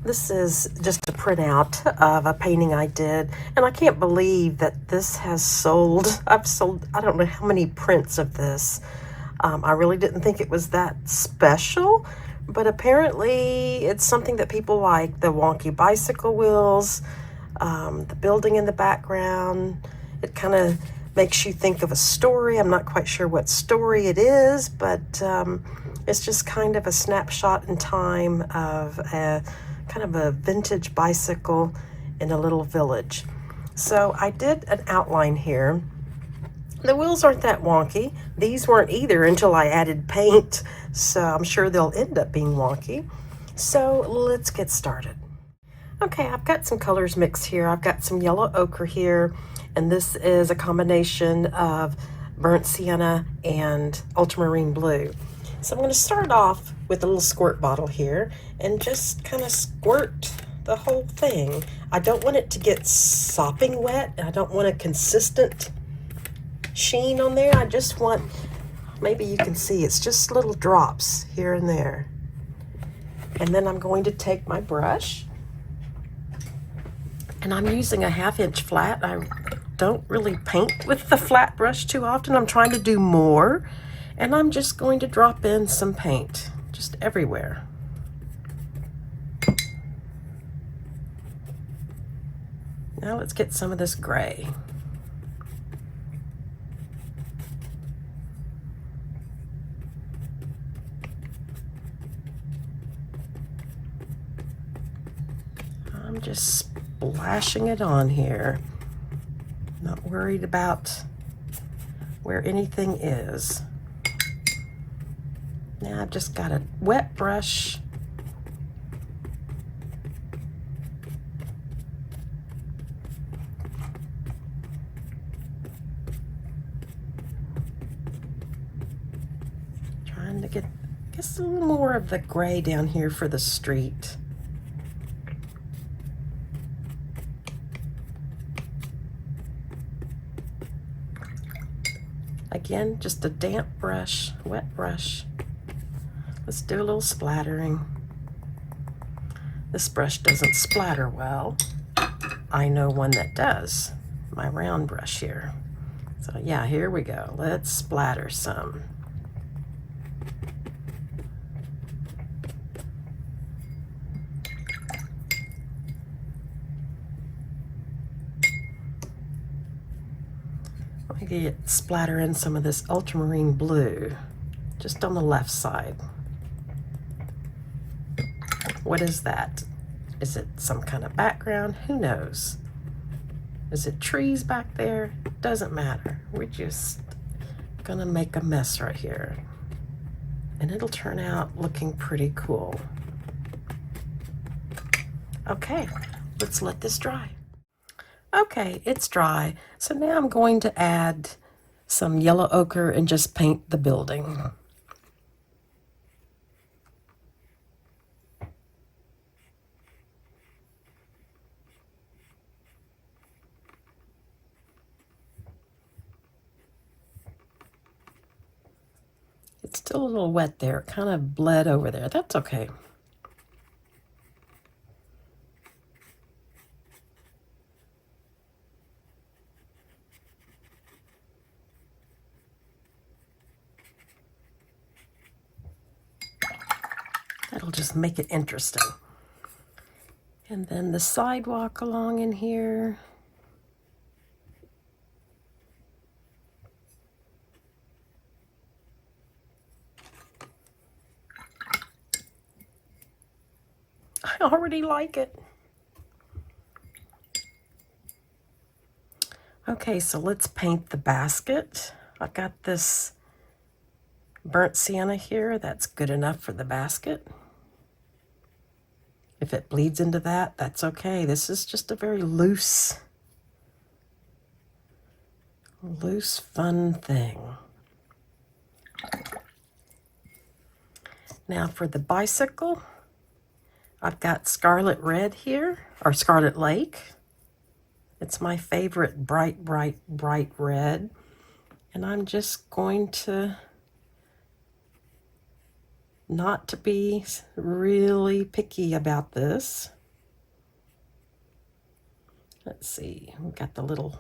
This is just a printout of a painting I did, and I can't believe that this has sold. I've sold, I don't know how many prints of this. I really didn't think it was that special, but apparently it's something that people like. The wonky bicycle wheels, the building in the background. It kind of makes you think of a story. I'm not quite sure what story it is, but it's just kind of a snapshot in time of a kind of a vintage bicycle in a little village. So I did an outline here. The wheels aren't that wonky. These weren't either until I added paint, so I'm sure they'll end up being wonky. So let's get started. Okay, I've got some colors mixed here. I've got some yellow ochre here, and this is a combination of burnt sienna and ultramarine blue. So I'm going to start off with a little squirt bottle here and just kind of squirt the whole thing. I don't want it to get sopping wet. I don't want a consistent sheen on there. I just want, maybe you can see, it's just little drops here and there. And then I'm going to take my brush, and I'm using a 1/2 inch flat. I don't really paint with the flat brush too often. I'm trying to do more, and I'm just going to drop in some paint just everywhere. Now let's get some of this gray. I'm just splashing it on here. Not worried about where anything is. Now I've just got a wet brush. Trying to get a little more of the gray down here for the street. Again, just a damp brush, wet brush. Let's do a little splattering. This brush doesn't splatter well. I know one that does, my round brush here. So yeah, here we go. Let's splatter some. Let me splatter in some of this ultramarine blue, just on the left side. What is that? Is it some kind of background? Who knows? Is it trees back there? Doesn't matter. We're just gonna make a mess right here. And it'll turn out looking pretty cool. Okay, let's let this dry. Okay, it's dry. So now I'm going to add some yellow ochre and just paint the building. It's still a little wet there. It kind of bled over there. That's okay. That'll just make it interesting. And then the sidewalk along in here. I already like it. Okay, so let's paint the basket. I've got this burnt sienna here. That's good enough for the basket. If it bleeds into that, that's okay. This is just a very loose, fun thing. Now for the bicycle, I've got Scarlet Red here, or Scarlet Lake. It's my favorite bright, bright, bright red. And I'm just going to, not to be really picky about this, Let's see, we've got the little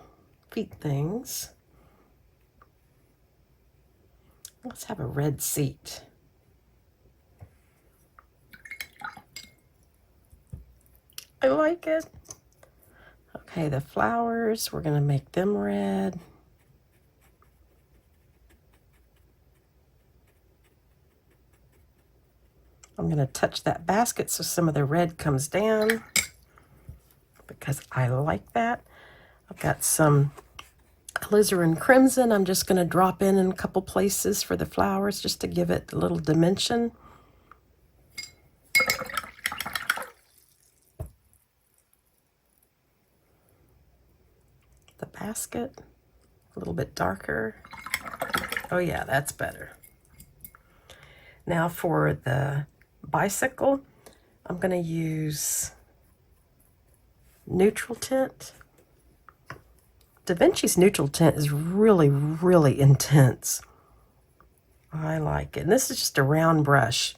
feet things. Let's have a red seat. I like it. Okay, the flowers, we're gonna make them red. I'm gonna touch that basket so some of the red comes down because I like that. I've got some alizarin crimson. I'm just gonna drop in a couple places for the flowers just to give it a little dimension. The basket, a little bit darker. Oh yeah, that's better. Now for the bicycle, I'm going to use neutral tint. Da Vinci's neutral tint is really, really intense. I like it. And this is just a round brush.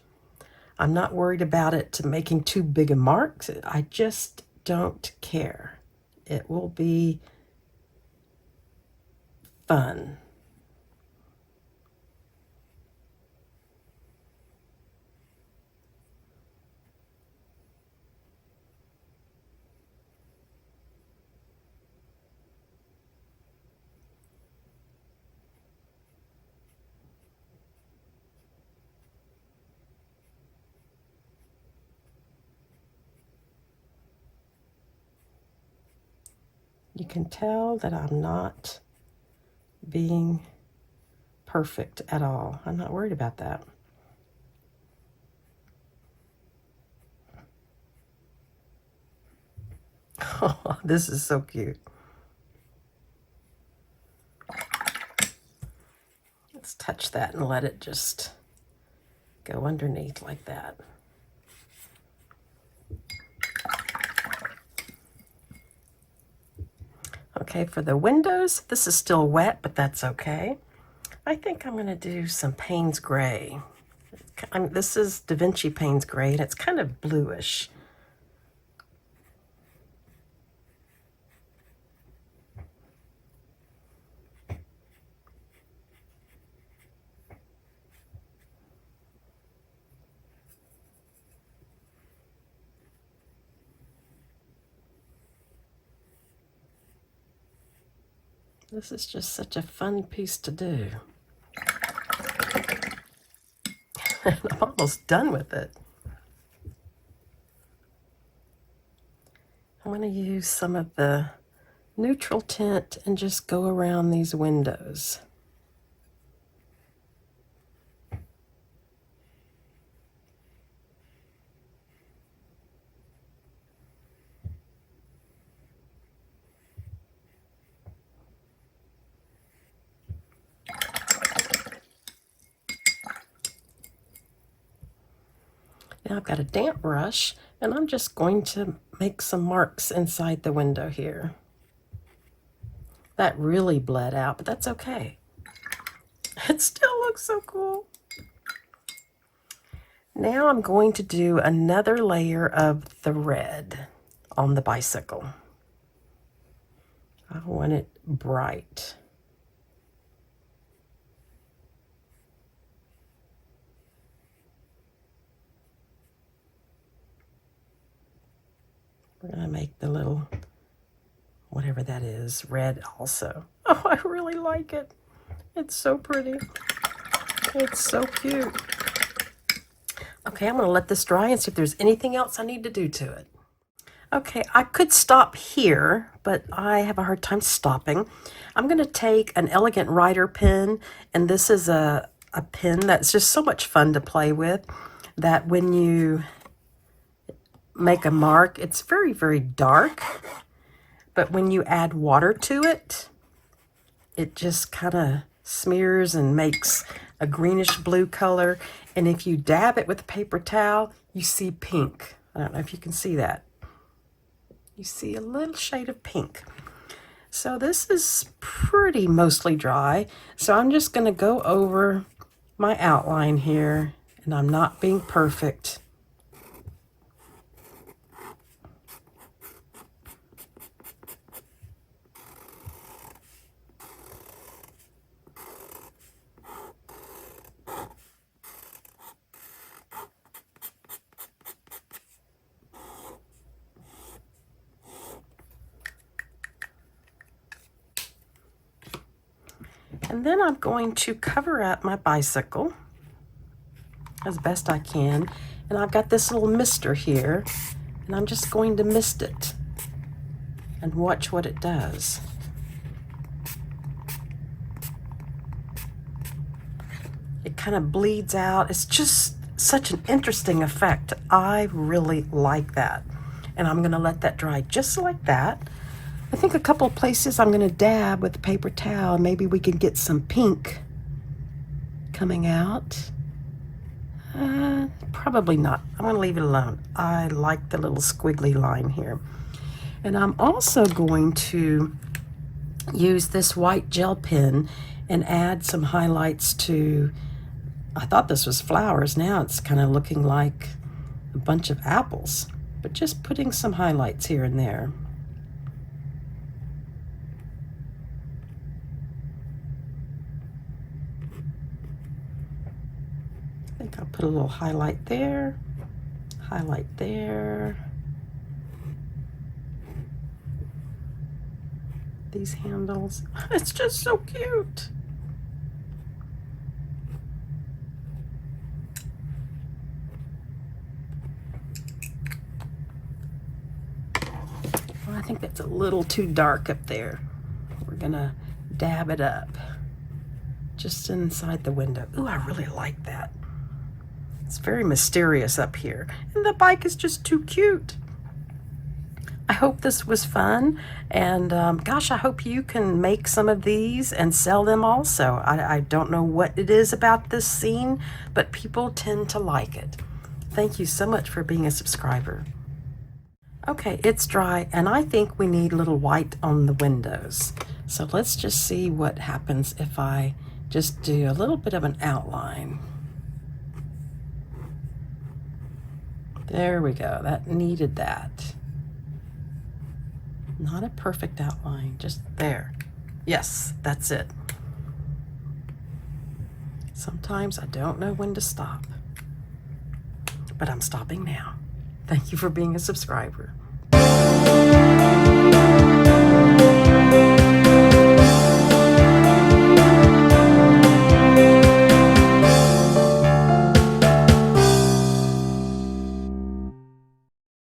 I'm not worried about it making too big a mark. I just don't care. It will be fun. You can tell that I'm not being perfect at all. I'm not worried about that. Oh, this is so cute. Let's touch that and let it just go underneath like that. Okay, for the windows, this is still wet, but that's okay. I think I'm going to do some Payne's Gray. This is Da Vinci Payne's Gray, and it's kind of bluish. This is just such a fun piece to do. I'm almost done with it. I'm going to use some of the neutral tint and just go around these windows. Now I've got a damp brush, and I'm just going to make some marks inside the window here. That really bled out, but that's okay. It still looks so cool. Now I'm going to do another layer of the red on the bicycle. I want it bright. We're going to make the little, whatever that is, red also. Oh, I really like it. It's so pretty. It's so cute. Okay, I'm going to let this dry and see if there's anything else I need to do to it. Okay, I could stop here, but I have a hard time stopping. I'm going to take an Elegant Writer pen, and this is a pen that's just so much fun to play with, that when you make a mark, it's very, very dark, but when you add water to it, it just kind of smears and makes a greenish blue color, and if you dab it with a paper towel, you see pink. I don't know if you can see that. You see a little shade of pink. So this is pretty mostly dry, so I'm just going to go over my outline here, and I'm not being perfect. And then I'm going to cover up my bicycle as best I can. And I've got this little mister here, and I'm just going to mist it and watch what it does. It kind of bleeds out. It's just such an interesting effect. I really like that. And I'm gonna let that dry just like that. I think a couple of places I'm gonna dab with a paper towel. Maybe we can get some pink coming out. Probably not. I'm gonna leave it alone. I like the little squiggly line here. And I'm also going to use this white gel pen and add some highlights to, I thought this was flowers. Now it's kind of looking like a bunch of apples, but just putting some highlights here and there. I think I'll put a little highlight there, highlight there. These handles, it's just so cute. Well, I think that's a little too dark up there. We're gonna dab it up just inside the window. Ooh, I really like that. It's very mysterious up here. And the bike is just too cute. I hope this was fun. And gosh, I hope you can make some of these and sell them also. I don't know what it is about this scene, but people tend to like it. Thank you so much for being a subscriber. Okay, it's dry, and I think we need a little white on the windows. So let's just see what happens if I just do a little bit of an outline. There we go, that needed that. Not a perfect outline, just there. Yes, that's it. Sometimes I don't know when to stop, but I'm stopping now. Thank you for being a subscriber.